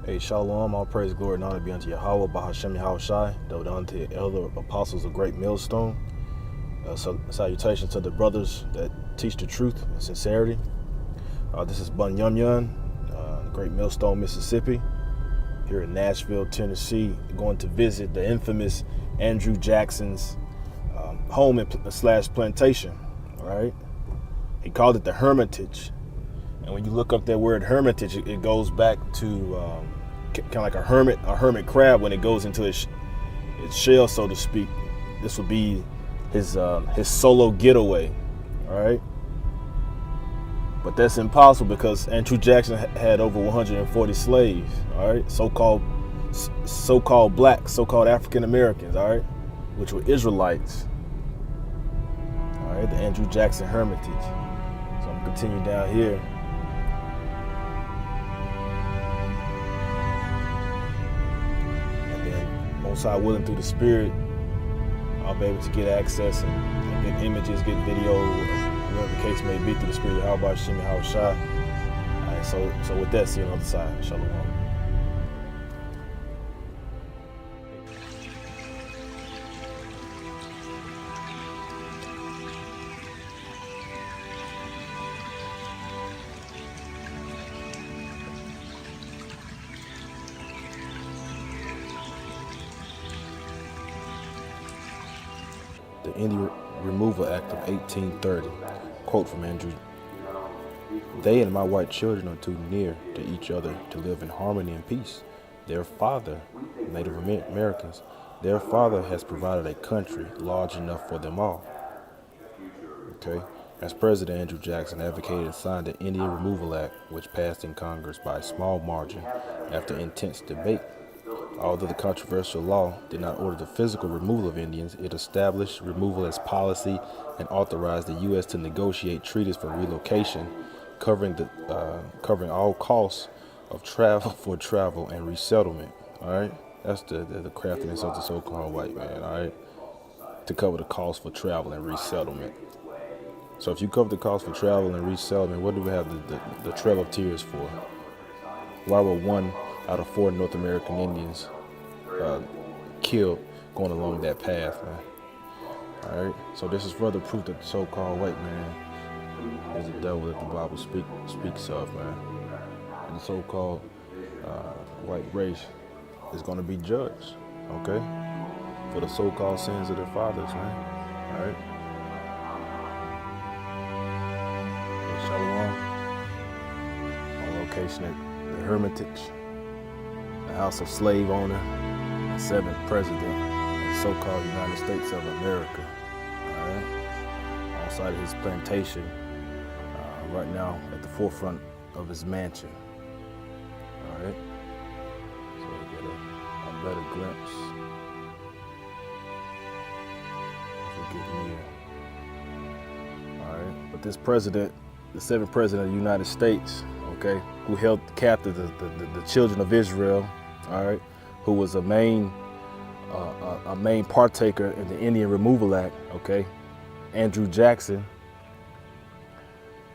Hey, Shalom, all praise, glory, and honor be unto Yahawashi, Yahawashi, double unto the elder apostles of great millstone. Salutations to the brothers that teach the truth and sincerity. This is Bun Yum Yum, great millstone, Mississippi, here in Nashville, Tennessee, going to visit the infamous Andrew Jackson's home slash plantation, all right? He called it the Hermitage. And when you look up that word hermitage, it goes back to kind of like a hermit crab when it goes into its shell, so to speak. This would be his solo getaway, all right? But that's impossible because Andrew Jackson had over 140 slaves, all right? So-called black, so-called African Americans, all right, which were Israelites, all right? The Andrew Jackson Hermitage. So I'm gonna continue down here. Most High willing, through the Spirit, I'll be able to get access and get images, get video, whatever the case may be, through the Spirit of Yahawashi, Yahawashi. All right, so with that, see you on the other side. Shalom. The Indian Removal Act of 1830. Quote from Andrew: "They and my white children are too near to each other to live in harmony and peace. Their father, Native Americans, their father has provided a country large enough for them all." Okay. As President, Andrew Jackson advocated and signed the Indian Removal Act, which passed in Congress by a small margin after intense debate. Although the controversial law did not order the physical removal of Indians, it established removal as policy and authorized the U.S. to negotiate treaties for relocation, covering all costs of travel and resettlement. All right, that's the craftiness of the so-called white man. All right, to cover the cost for travel and resettlement. So if you cover the cost for travel and resettlement, what do we have the Trail of Tears for? Why were 1 out of 4 North American Indians killed going along that path, man? All right, so this is further proof that the so-called white man is the devil that the Bible speaks of, man. And the so-called white race is going to be judged, okay, for the so-called sins of their fathers, man. All right. Shalom. On location at the Hermitage, the house of slave owner, and 7th president of the so-called United States of America. All right, on site of his plantation, right now at the forefront of his mansion. All right, so we get a better glimpse as we get near. All right, but this president, the 7th president of the United States, okay, who held captive the children of Israel, all right, who was a main partaker in the Indian Removal Act, okay, Andrew Jackson,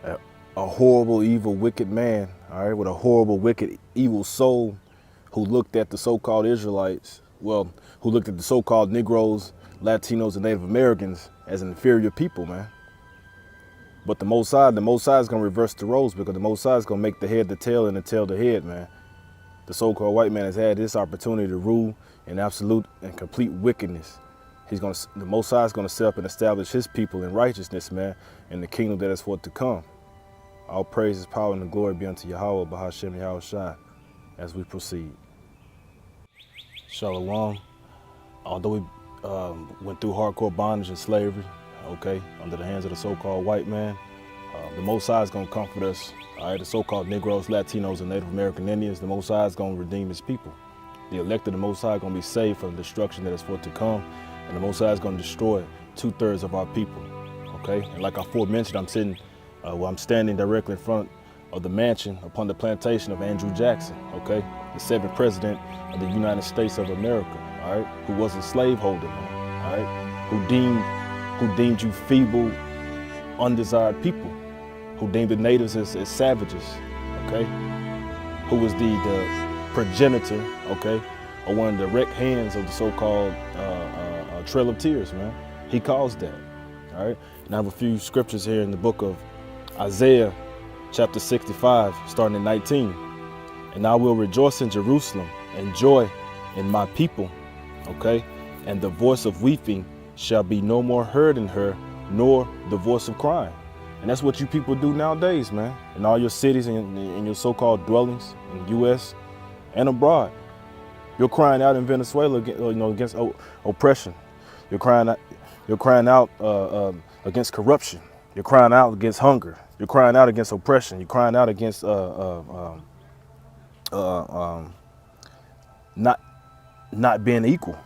a horrible, evil, wicked man, all right, with a horrible, wicked, evil soul, who looked at the so-called Israelites, who looked at the so-called Negroes, Latinos, and Native Americans as an inferior people, man. But the Most High is going to reverse the roles, because the Most High is going to make the head the tail and the tail the head, man. The so-called white man has had this opportunity to rule in absolute and complete wickedness. The Most High is going to set up and establish his people in righteousness, man, in the kingdom that is for to come. All praise, power, and the glory be unto Yahweh, Bahashem Yahawashi, as we proceed. Shalom. Although we went through hardcore bondage and slavery, okay, under the hands of the so-called white man, the Most High is going to comfort us. All right, the so-called Negroes, Latinos, and Native American Indians, the Most High is going to redeem his people. The elect of the Most High are going to be saved from the destruction that is for to come, and the Most High is going to destroy 2/3 of our people, okay? And like I aforementioned, I'm standing directly in front of the mansion upon the plantation of Andrew Jackson, okay? The 7th president of the United States of America, all right? Who was a slaveholder, man, all right? Who deemed you feeble, undesired people, who deemed the natives as savages, okay? Who was the progenitor, okay, or one of the direct hands of the so-called Trail of Tears, man. He caused that, all right? And I have a few scriptures here in the book of Isaiah, chapter 65, starting at 19. And I will rejoice in Jerusalem and joy in my people, okay? And the voice of weeping shall be no more heard in her, nor the voice of crying. And that's what you people do nowadays, man. In all your cities and in your so-called dwellings in the U.S. and abroad. You're crying out in Venezuela, against oppression. You're crying out against corruption. You're crying out against hunger. You're crying out against oppression. You're crying out against not being equal.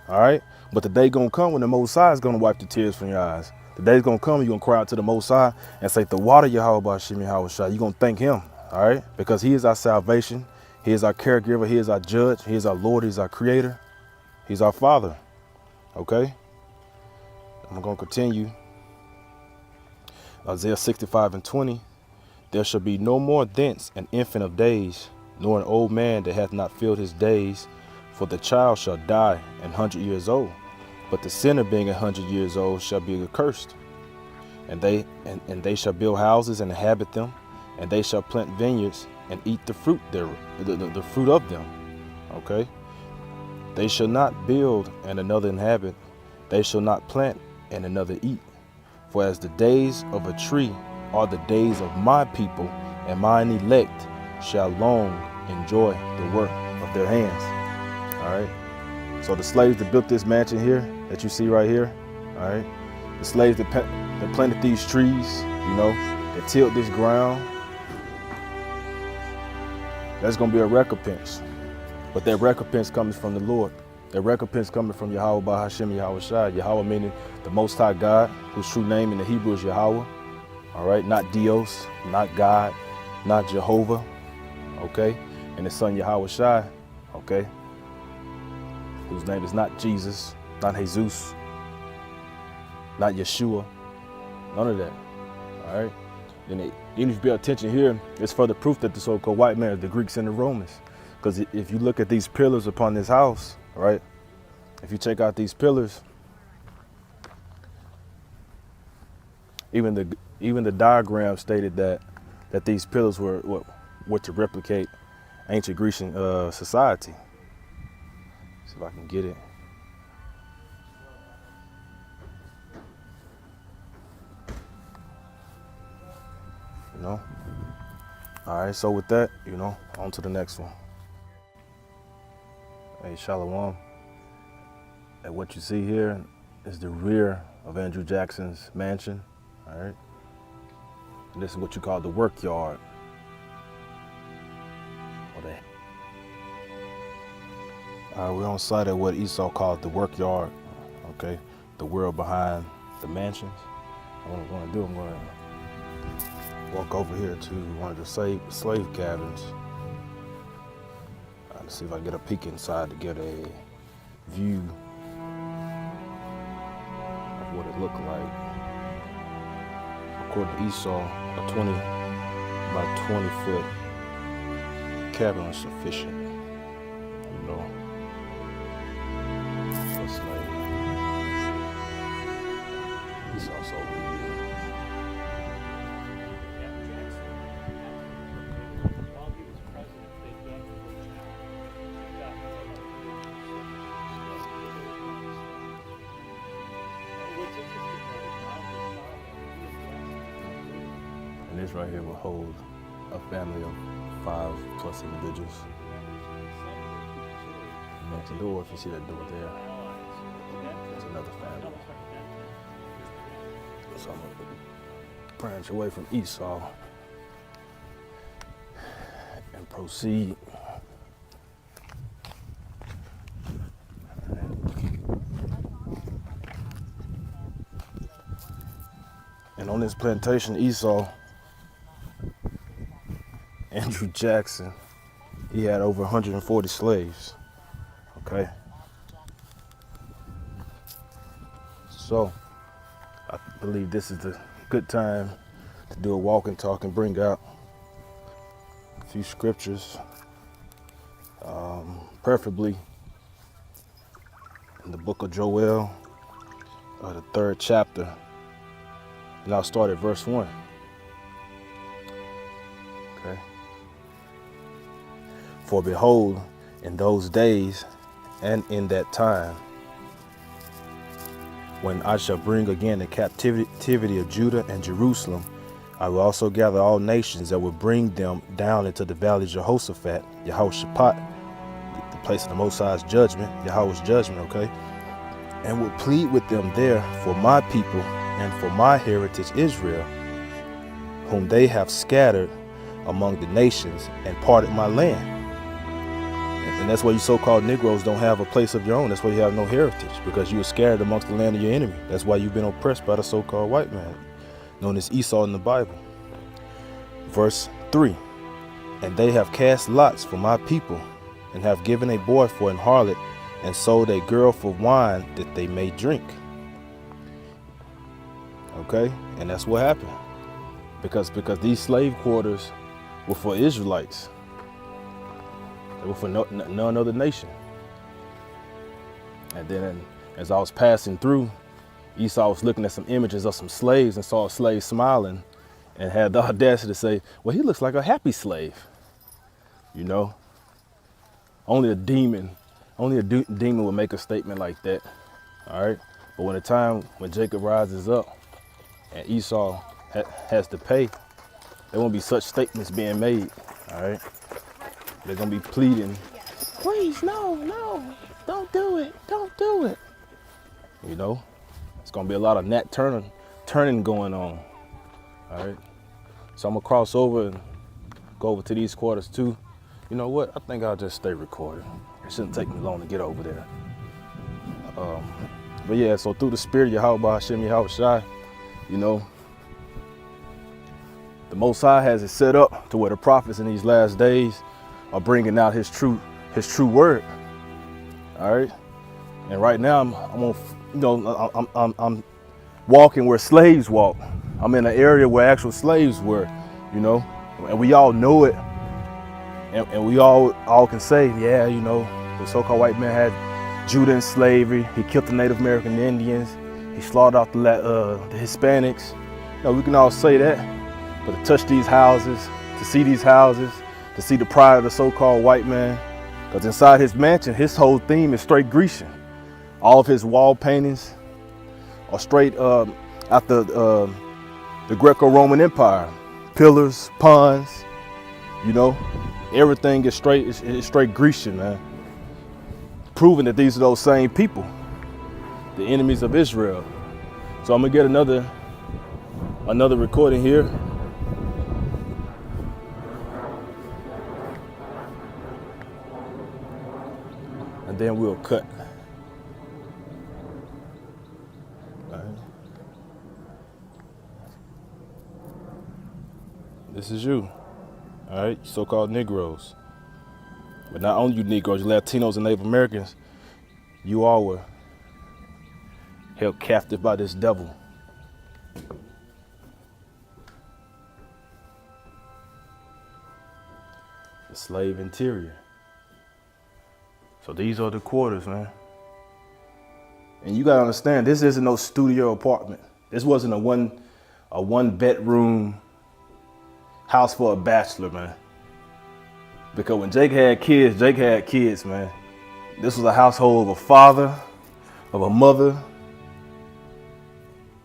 All right, but the day gonna come when the Most High is gonna wipe the tears from your eyes. The day's gonna come, you're gonna cry out to the Most High and say, "The water, Yahawashi, Yahawashi." You're gonna thank Him, all right, because He is our salvation. He is our caregiver. He is our judge. He is our Lord. He's our Creator. He's our Father. Okay. I'm gonna continue. Isaiah 65 and 20. There shall be no more thence an infant of days, nor an old man that hath not filled his days. For the child shall die 100 years old, but the sinner being 100 years old shall be accursed. And they shall build houses and inhabit them, and they shall plant vineyards and eat the fruit thereof, the fruit of them. Okay. They shall not build and another inhabit. They shall not plant and another eat. For as the days of a tree are the days of my people, and mine elect shall long enjoy the work of their hands. All right. So the slaves that built this mansion here that you see right here, all right, the slaves that planted these trees, that tilled this ground, that's going to be a recompense. But that recompense comes from the Lord. That recompense coming from Yahweh Bahashem Yahawashi. Yahweh meaning the Most High God, whose true name in the Hebrew is Yahweh. All right, not Dios, not God, not Jehovah. Okay, and His Son Yahawashi. Okay, whose name is not Jesus, not Jesus, not Yeshua, none of that. All right, then even if you pay attention here, it's further proof that the so-called white man is the Greeks and the Romans. Because if you look at these pillars upon this house, right? If you check out these pillars, even the diagram stated that these pillars were to replicate ancient Grecian society. See if I can get it. All right, so with that, on to the next one. Hey, Shalom. And what you see here is the rear of Andrew Jackson's mansion. All right. And this is what you call the work yard. We're on site at what Esau called the work yard. Okay. The world behind the mansions. What I'm going to do, I'm going to walk over here to one of the slave cabins. Let's see if I can get a peek inside to get a view of what it looked like. According to Esau, a 20 by 20 foot cabin is sufficient. It's like Esau's over here. And this right here will hold a family of 5+ individuals. Next door, if you see that door there, there's another family. So I'm going to branch away from Esau and proceed. And on this plantation, Esau, Andrew Jackson, he had over 140 slaves. Okay. So I believe this is the good time to do a walk and talk and bring out a few scriptures preferably in the book of Joel, the 3rd chapter, and I'll start at verse 1. Okay. For behold, in those days and in that time, when I shall bring again the captivity of Judah and Jerusalem, I will also gather all nations that will bring them down into the valley of Jehoshaphat, Yahawashi, the place of the Most High's judgment, Yahweh's judgment, okay? And will plead with them there for my people and for my heritage Israel, whom they have scattered among the nations and parted my land. And that's why you so-called Negroes don't have a place of your own. That's why you have no heritage, because you were scattered amongst the land of your enemy. That's why you've been oppressed by the so-called white man, known as Esau in the Bible. Verse 3, and they have cast lots for my people, and have given a boy for an harlot, and sold a girl for wine that they may drink. Okay, and that's what happened. Because these slave quarters were for Israelites. They were for none other nation. And then as I was passing through, Esau was looking at some images of some slaves and saw a slave smiling and had the audacity to say, well, he looks like a happy slave. You know, only a demon would make a statement like that. All right. But when Jacob rises up and Esau has to pay, there won't be such statements being made. All right. They're going to be pleading, please, no, don't do it. Don't do it. You know, it's going to be a lot of Nat turning going on. All right. So I'm going to cross over and go over to these quarters too. You know what? I think I'll just stay recording. It shouldn't take me long to get over there. But yeah, so through the spirit of Yahawashi, you know, the Most High has it set up to where the prophets in these last days are bringing out his true word. All right. And right now I'm walking where slaves walk. I'm in an area where actual slaves were, you know, and we all know it. And we all can say, yeah, you know, the so-called white man had Judah in slavery. He killed the Native American Indians. He slaughtered out the Hispanics. You know, we can all say that. But to touch these houses, to see these houses, to see the pride of the so-called white man, because inside his mansion, his whole theme is straight Grecian. All of his wall paintings are straight out the Greco-Roman Empire. Pillars, ponds, you know, everything is straight Grecian, man. Proving that these are those same people, the enemies of Israel. So I'm gonna get another recording here. And then we'll cut. All right. This is you. All right, so-called Negroes. But not only you Negroes, you Latinos and Native Americans, you all were held captive by this devil. The slave interior. So these are the quarters, man. And you gotta understand, this isn't no studio apartment. This wasn't a one bedroom house for a bachelor, man. Because when Jake had kids, man. This was a household of a father, of a mother,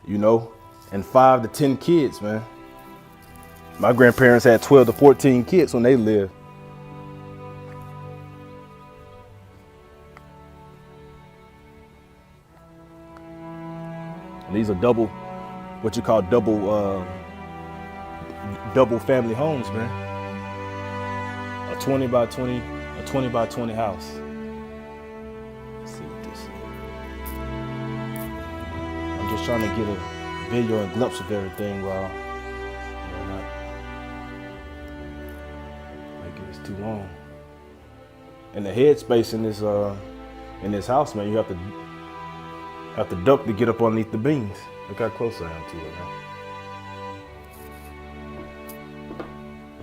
you know, and 5 to 10 kids, man. My grandparents had 12 to 14 kids when they lived. And these are double family homes, man. A 20 by 20 house. Let's see what this is. I'm just trying to get a video and glimpse of everything while not making this too long. And the headspace in this house, man, you have to duck to get up underneath the beams. Look how close I am to it, man.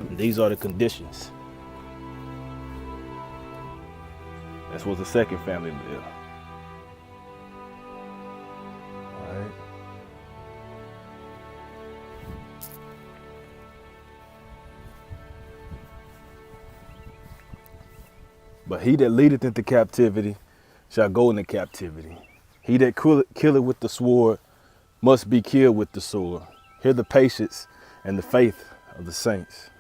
And these are the conditions. This was the second family there. All right. But he that leadeth into captivity shall go into captivity. He that killeth with the sword must be killed with the sword. Hear the patience and the faith of the saints.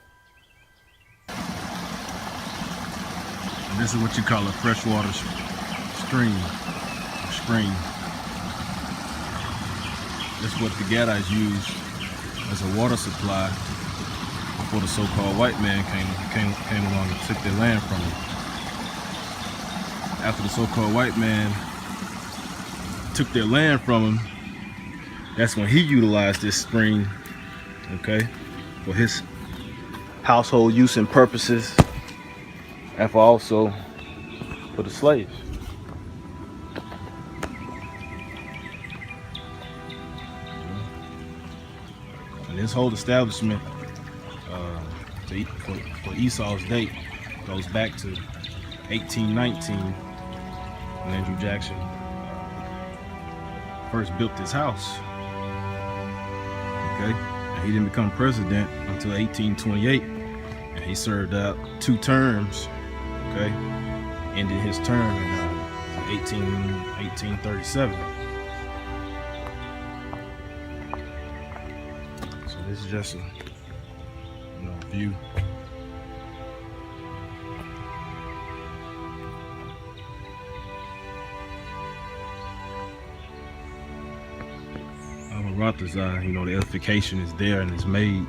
And this is what you call a freshwater stream. This is what the Gadites used as a water supply before the so-called white man came along and took their land from them. After the so-called white man took their land from them, that's when he utilized this spring, okay, for his household use and purposes, and for also for the slaves. And this whole establishment for Esau's date goes back to 1819 when Andrew Jackson first built this house. Okay, and he didn't become president until 1828, and he served out 2 terms. Okay, ended his term in 1837. So this is just a view. The edification is there and it's made